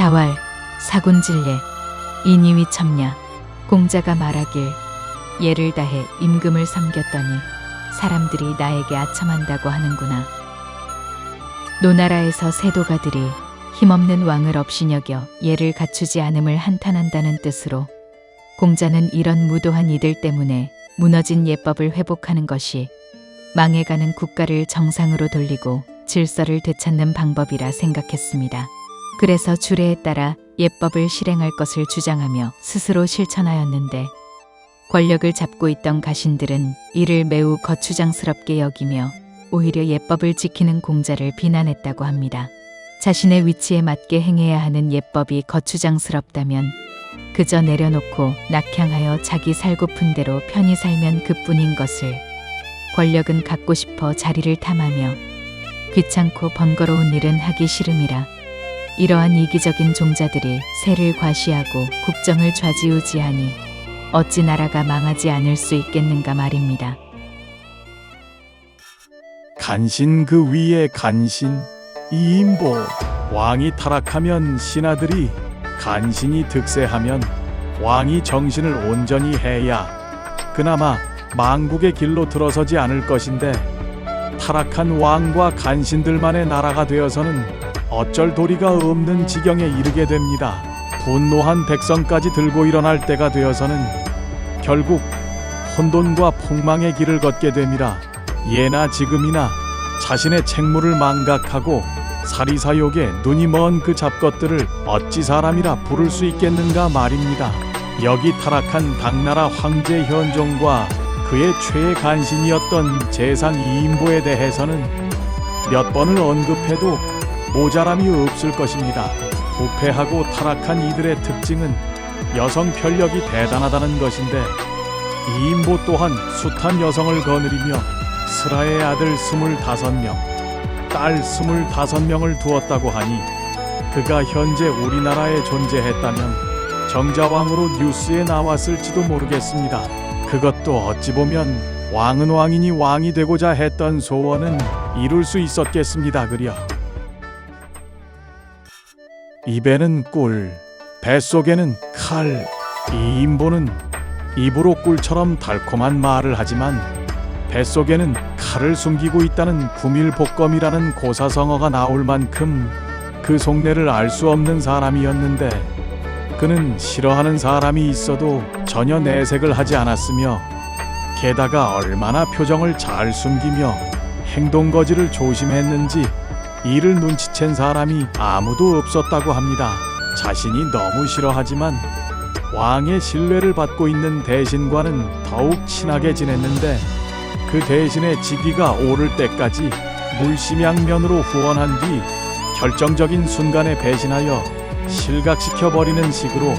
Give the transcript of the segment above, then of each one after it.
자왈, 사군질례, 인이위 첩냐. 공자가 말하길 예를 다해 임금을 섬겼더니 사람들이 나에게 아첨한다고 하는구나. 노나라에서 세도가들이 힘없는 왕을 업신여겨 예를 갖추지 않음을 한탄한다는 뜻으로 공자는 이런 무도한 이들 때문에 무너진 예법을 회복하는 것이 망해가는 국가를 정상으로 돌리고 질서를 되찾는 방법이라 생각했습니다. 그래서 주례에 따라 예법을 실행할 것을 주장하며 스스로 실천하였는데 권력을 잡고 있던 가신들은 이를 매우 거추장스럽게 여기며 오히려 예법을 지키는 공자를 비난했다고 합니다. 자신의 위치에 맞게 행해야 하는 예법이 거추장스럽다면 그저 내려놓고 낙향하여 자기 살고픈 대로 편히 살면 그뿐인 것을 권력은 갖고 싶어 자리를 탐하며 귀찮고 번거로운 일은 하기 싫음이라 이러한 이기적인 종자들이 세를 과시하고 국정을 좌지우지하니 어찌 나라가 망하지 않을 수 있겠는가 말입니다. 간신 그 위에 간신 이인보. 왕이 타락하면 신하들이, 간신이 득세하면 왕이 정신을 온전히 해야 그나마 망국의 길로 들어서지 않을 것인데 타락한 왕과 간신들만의 나라가 되어서는 어쩔 도리가 없는 지경에 이르게 됩니다. 분노한 백성까지 들고 일어날 때가 되어서는 결국 혼돈과 폭망의 길을 걷게 됨이라. 예나 지금이나 자신의 책무를 망각하고 사리사욕에 눈이 먼 그 잡것들을 어찌 사람이라 부를 수 있겠는가 말입니다. 여기 타락한 당나라 황제 현종과 그의 최애 간신이었던 재상 이인보에 대해서는 몇 번을 언급해도 모자람이 없을 것입니다. 부패하고 타락한 이들의 특징은 여성 편력이 대단하다는 것인데 이인보 또한 숱한 여성을 거느리며 스라의 아들 25명, 딸 25명을 두었다고 하니 그가 현재 우리나라에 존재했다면 정자왕으로 뉴스에 나왔을지도 모르겠습니다. 그것도 어찌 보면 왕은 왕이니 왕이 되고자 했던 소원은 이룰 수 있었겠습니다. 그려 입에는 꿀, 뱃속에는 칼. 이인보는 입으로 꿀처럼 달콤한 말을 하지만 뱃속에는 칼을 숨기고 있다는 구밀복검이라는 고사성어가 나올 만큼 그 속내를 알 수 없는 사람이었는데 그는 싫어하는 사람이 있어도 전혀 내색을 하지 않았으며 게다가 얼마나 표정을 잘 숨기며 행동거지를 조심했는지 이를 눈치챈 사람이 아무도 없었다고 합니다. 자신이 너무 싫어하지만 왕의 신뢰를 받고 있는 대신과는 더욱 친하게 지냈는데 그 대신의 직위가 오를 때까지 물심양면으로 후원한 뒤 결정적인 순간에 배신하여 실각시켜버리는 식으로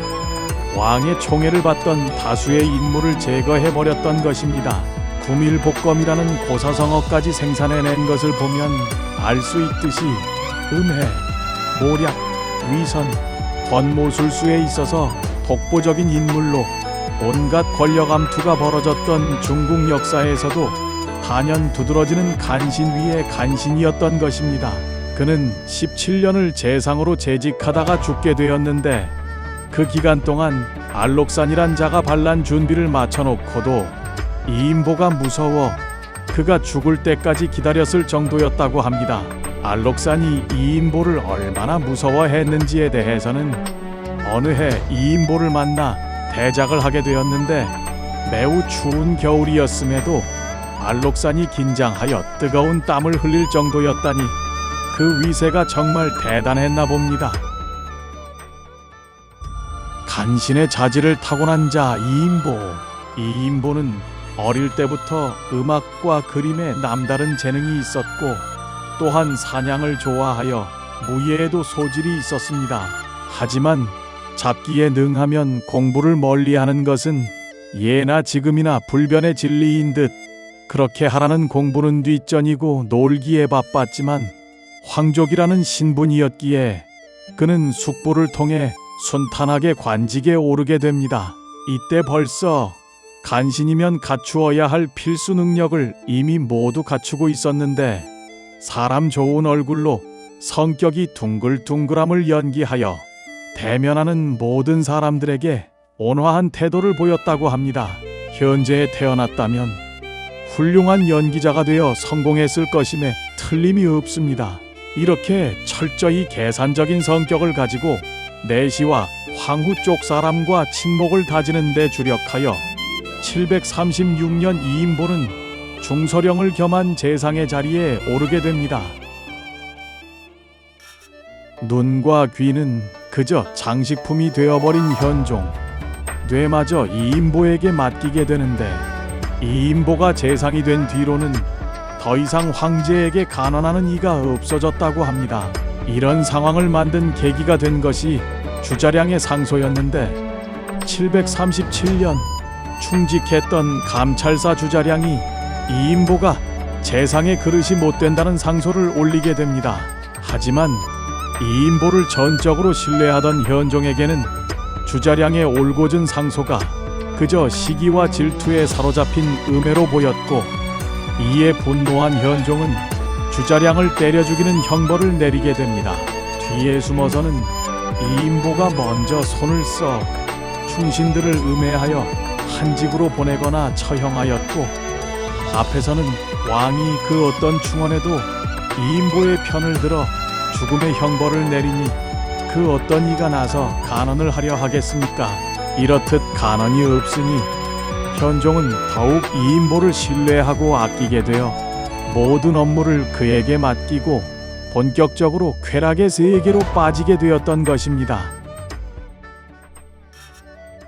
왕의 총애를 받던 다수의 인물을 제거해버렸던 것입니다. 구밀복검이라는 고사성어까지 생산해낸 것을 보면 알 수 있듯이 음해, 모략, 위선, 권모술수에 있어서 독보적인 인물로 온갖 권력 암투가 벌어졌던 중국 역사에서도 단연 두드러지는 간신 위의 간신이었던 것입니다. 그는 17년을 재상으로 재직하다가 죽게 되었는데 그 기간 동안 알록산이란 자가 반란 준비를 마쳐놓고도 이인보가 무서워 그가 죽을 때까지 기다렸을 정도였다고 합니다. 알록산이 이인보를 얼마나 무서워했는지에 대해서는 어느 해 이인보를 만나 대작을 하게 되었는데 매우 추운 겨울이었음에도 알록산이 긴장하여 뜨거운 땀을 흘릴 정도였다니 그 위세가 정말 대단했나 봅니다. 간신의 자질을 타고난 자 이인보. 이인보는 어릴 때부터 음악과 그림에 남다른 재능이 있었고 또한 사냥을 좋아하여 무예에도 소질이 있었습니다. 하지만 잡기에 능하면 공부를 멀리하는 것은 예나 지금이나 불변의 진리인 듯 그렇게 하라는 공부는 뒷전이고 놀기에 바빴지만 황족이라는 신분이었기에 그는 숙부를 통해 순탄하게 관직에 오르게 됩니다. 이때 벌써 간신이면 갖추어야 할 필수 능력을 이미 모두 갖추고 있었는데 사람 좋은 얼굴로 성격이 둥글둥글함을 연기하여 대면하는 모든 사람들에게 온화한 태도를 보였다고 합니다. 현재에 태어났다면 훌륭한 연기자가 되어 성공했을 것임에 틀림이 없습니다. 이렇게 철저히 계산적인 성격을 가지고 내시와 황후 쪽 사람과 친목을 다지는 데 주력하여 736년 이인보는 중서령을 겸한 재상의 자리에 오르게 됩니다. 눈과 귀는 그저 장식품이 되어버린 현종. 뇌마저 이인보에게 맡기게 되는데 이인보가 재상이 된 뒤로는 더 이상 황제에게 간언하는 이가 없어졌다고 합니다. 이런 상황을 만든 계기가 된 것이 주자량의 상소였는데 737년 충직했던 감찰사 주자량이 이인보가 재상의 그릇이 못 된다는 상소를 올리게 됩니다. 하지만 이인보를 전적으로 신뢰하던 현종에게는 주자량의 올곧은 상소가 그저 시기와 질투에 사로잡힌 음해로 보였고, 이에 분노한 현종은 주자량을 때려 죽이는 형벌을 내리게 됩니다. 뒤에 숨어서는 이인보가 먼저 손을 써 충신들을 음해하여 한직으로 보내거나 처형하였고, 앞에서는 왕이 그 어떤 충원에도 이인보의 편을 들어 죽음의 형벌을 내리니 그 어떤 이가 나서 간언을 하려 하겠습니까? 이렇듯 간언이 없으니 현종은 더욱 이인보를 신뢰하고 아끼게 되어 모든 업무를 그에게 맡기고 본격적으로 쾌락의 세계로 빠지게 되었던 것입니다.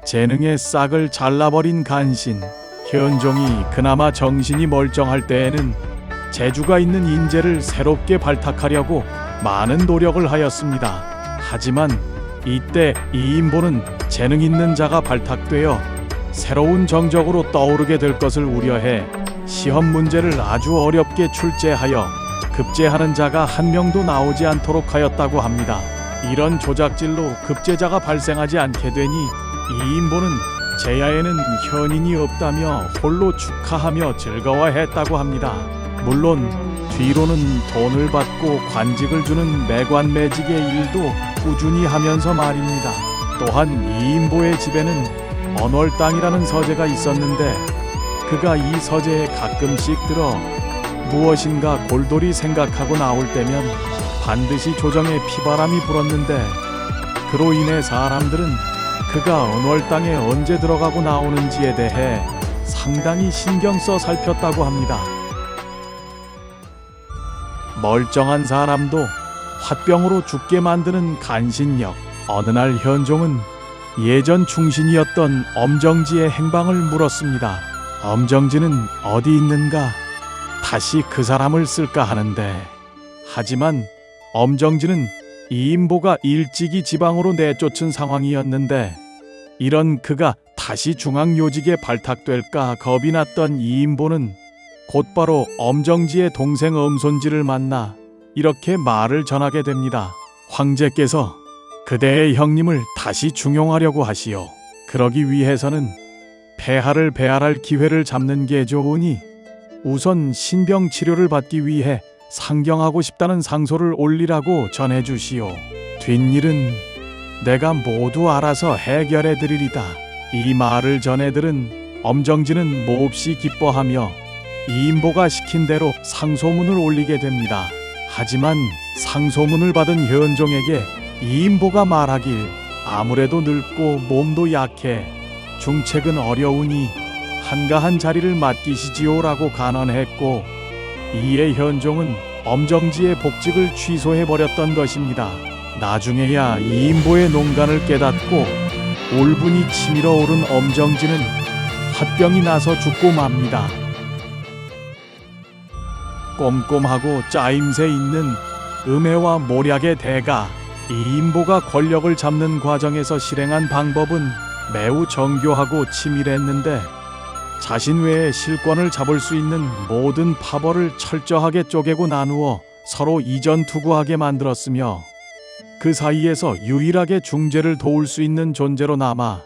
재능의 싹을 잘라버린 간신. 현종이 그나마 정신이 멀쩡할 때에는 재주가 있는 인재를 새롭게 발탁하려고 많은 노력을 하였습니다. 하지만 이때 이인보는 재능 있는 자가 발탁되어 새로운 정적으로 떠오르게 될 것을 우려해 시험 문제를 아주 어렵게 출제하여 급제하는 자가 한 명도 나오지 않도록 하였다고 합니다. 이런 조작질로 급제자가 발생하지 않게 되니 이인보는 제야에는 현인이 없다며 홀로 축하하며 즐거워했다고 합니다. 물론 뒤로는 돈을 받고 관직을 주는 매관매직의 일도 꾸준히 하면서 말입니다. 또한 이인보의 집에는 언월당이라는 서재가 있었는데 그가 이 서재에 가끔씩 들어 무엇인가 골똘히 생각하고 나올 때면 반드시 조정에 피바람이 불었는데, 그로 인해 사람들은 그가 언월당에 언제 들어가고 나오는지에 대해 상당히 신경 써 살폈다고 합니다. 멀쩡한 사람도 화병으로 죽게 만드는 간신력. 어느 날 현종은 예전 충신이었던 엄정지의 행방을 물었습니다. 엄정지는 어디 있는가? 다시 그 사람을 쓸까 하는데, 하지만 엄정지는 이인보가 일찍이 지방으로 내쫓은 상황이었는데 이런 그가 다시 중앙요직에 발탁될까 겁이 났던 이인보는 곧바로 엄정지의 동생 엄손지를 만나 이렇게 말을 전하게 됩니다. 황제께서 그대의 형님을 다시 중용하려고 하시오. 그러기 위해서는 폐하를 배할할 기회를 잡는 게 좋으니 우선 신병 치료를 받기 위해 상경하고 싶다는 상소를 올리라고 전해주시오. 뒷일은 내가 모두 알아서 해결해 드리리다. 이 말을 전해들은 엄정지는 몹시 기뻐하며 이인보가 시킨 대로 상소문을 올리게 됩니다. 하지만 상소문을 받은 현종에게 이인보가 말하길 아무래도 늙고 몸도 약해 중책은 어려우니 한가한 자리를 맡기시지요라고 간언했고, 이에 현종은 엄정지의 복직을 취소해버렸던 것입니다. 나중에야 이인보의 농간을 깨닫고 울분이 치밀어 오른 엄정지는 화병이 나서 죽고 맙니다. 꼼꼼하고 짜임새 있는 음해와 모략의 대가. 이인보가 권력을 잡는 과정에서 실행한 방법은 매우 정교하고 치밀했는데, 자신 외에 실권을 잡을 수 있는 모든 파벌을 철저하게 쪼개고 나누어 서로 이전투구하게 만들었으며, 그 사이에서 유일하게 중재를 도울 수 있는 존재로 남아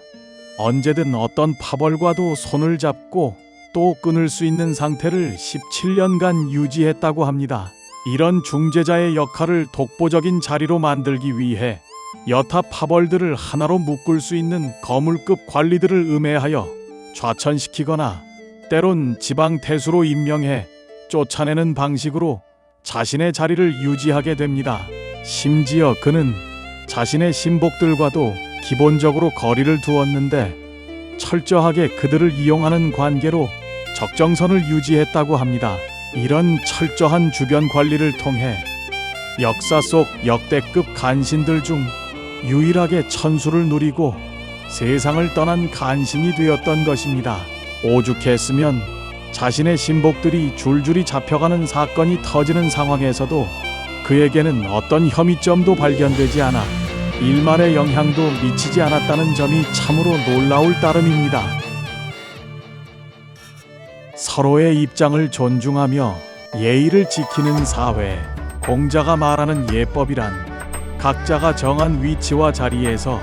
언제든 어떤 파벌과도 손을 잡고 또 끊을 수 있는 상태를 17년간 유지했다고 합니다. 이런 중재자의 역할을 독보적인 자리로 만들기 위해 여타 파벌들을 하나로 묶을 수 있는 거물급 관리들을 음해하여 좌천시키거나 때론 지방 태수로 임명해 쫓아내는 방식으로 자신의 자리를 유지하게 됩니다. 심지어 그는 자신의 신복들과도 기본적으로 거리를 두었는데 철저하게 그들을 이용하는 관계로 적정선을 유지했다고 합니다. 이런 철저한 주변 관리를 통해 역사 속 역대급 간신들 중 유일하게 천수를 누리고 세상을 떠난 간신이 되었던 것입니다. 오죽했으면 자신의 신복들이 줄줄이 잡혀가는 사건이 터지는 상황에서도 그에게는 어떤 혐의점도 발견되지 않아 일말의 영향도 미치지 않았다는 점이 참으로 놀라울 따름입니다. 서로의 입장을 존중하며 예의를 지키는 사회. 공자가 말하는 예법이란 각자가 정한 위치와 자리에서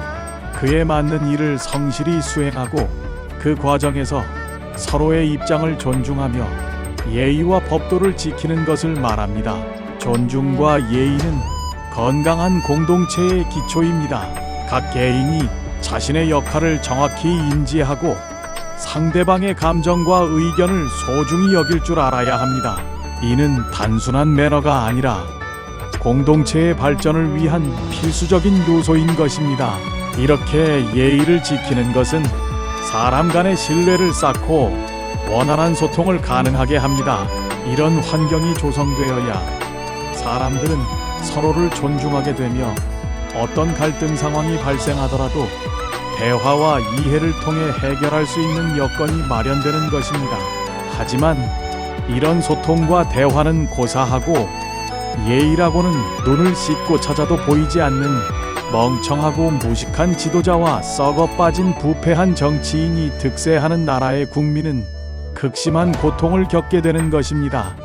그에 맞는 일을 성실히 수행하고 그 과정에서 서로의 입장을 존중하며 예의와 법도를 지키는 것을 말합니다. 존중과 예의는 건강한 공동체의 기초입니다. 각 개인이 자신의 역할을 정확히 인지하고 상대방의 감정과 의견을 소중히 여길 줄 알아야 합니다. 이는 단순한 매너가 아니라 공동체의 발전을 위한 필수적인 요소인 것입니다. 이렇게 예의를 지키는 것은 사람 간의 신뢰를 쌓고 원활한 소통을 가능하게 합니다. 이런 환경이 조성되어야 사람들은 서로를 존중하게 되며 어떤 갈등 상황이 발생하더라도 대화와 이해를 통해 해결할 수 있는 여건이 마련되는 것입니다. 하지만 이런 소통과 대화는 고사하고 예의라고는 눈을 씻고 찾아도 보이지 않는 멍청하고 무식한 지도자와 썩어 빠진 부패한 정치인이 득세하는 나라의 국민은 극심한 고통을 겪게 되는 것입니다.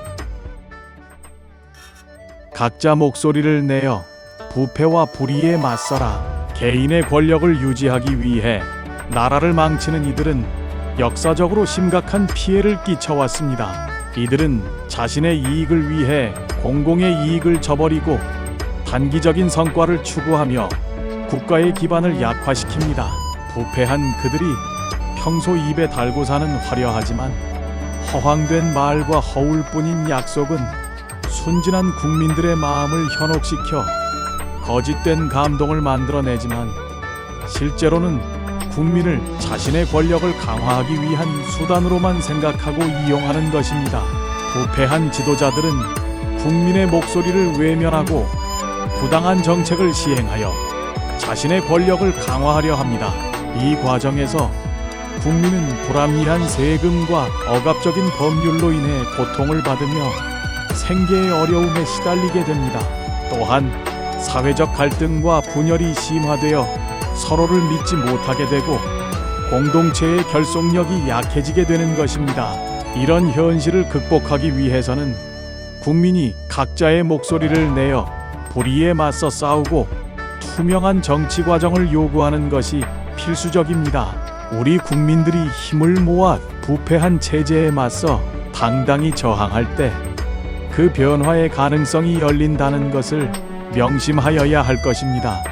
각자 목소리를 내어 부패와 불의에 맞서라. 개인의 권력을 유지하기 위해 나라를 망치는 이들은 역사적으로 심각한 피해를 끼쳐왔습니다. 이들은 자신의 이익을 위해 공공의 이익을 저버리고 단기적인 성과를 추구하며 국가의 기반을 약화시킵니다. 부패한 그들이 평소 입에 달고 사는 화려하지만 허황된 말과 허울뿐인 약속은 순진한 국민들의 마음을 현혹시켜 거짓된 감동을 만들어내지만 실제로는 국민을 자신의 권력을 강화하기 위한 수단으로만 생각하고 이용하는 것입니다. 부패한 지도자들은 국민의 목소리를 외면하고 부당한 정책을 시행하여 자신의 권력을 강화하려 합니다. 이 과정에서 국민은 불합리한 세금과 억압적인 법률로 인해 고통을 받으며 생계의 어려움에 시달리게 됩니다. 또한 사회적 갈등과 분열이 심화되어 서로를 믿지 못하게 되고 공동체의 결속력이 약해지게 되는 것입니다. 이런 현실을 극복하기 위해서는 국민이 각자의 목소리를 내어 불의에 맞서 싸우고 투명한 정치 과정을 요구하는 것이 필수적입니다. 우리 국민들이 힘을 모아 부패한 체제에 맞서 당당히 저항할 때 그 변화의 가능성이 열린다는 것을 명심하여야 할 것입니다.